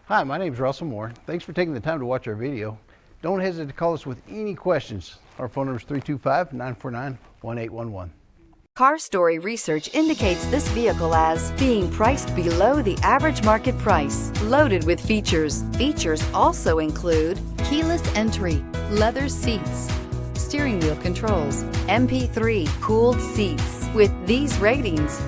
Hi, my name is Russell Moore. Thanks for taking the time to watch our video. Don't hesitate to call us with any questions. Our phone number is 325-949-1811. Car Story research indicates this vehicle as being priced below the average market price, loaded with features. Features also include keyless entry, leather seats, steering wheel controls, MP3, cooled seats. With these ratings,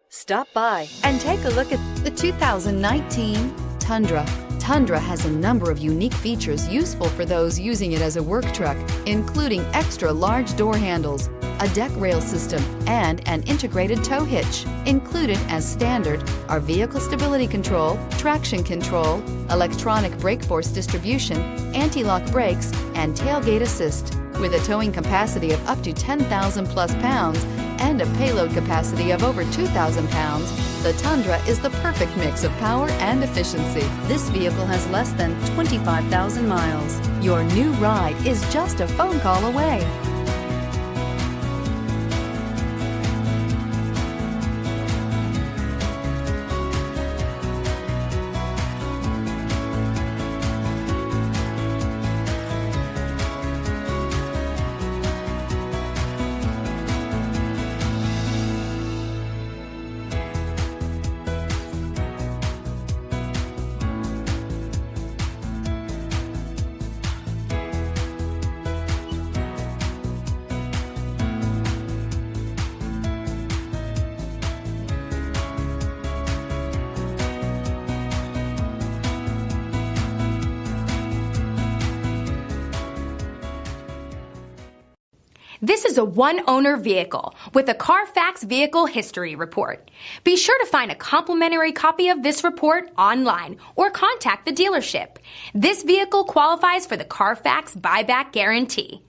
stop by and take a look at the 2019 Tundra. Tundra has a number of unique features useful for those using it as a work truck, including extra large door handles, a deck rail system, and an integrated tow hitch. Included as standard are vehicle stability control, traction control, electronic brake force distribution, anti-lock brakes, and tailgate assist. With a towing capacity of up to 10,000 plus pounds and a payload capacity of over 2,000 pounds, the Tundra is the perfect mix of power and efficiency. This vehicle has less than 25,000 miles. Your new ride is just a phone call away. This is a one-owner vehicle with a Carfax Vehicle History Report. Be sure to find a complimentary copy of this report online or contact the dealership. This vehicle qualifies for the Carfax Buyback Guarantee.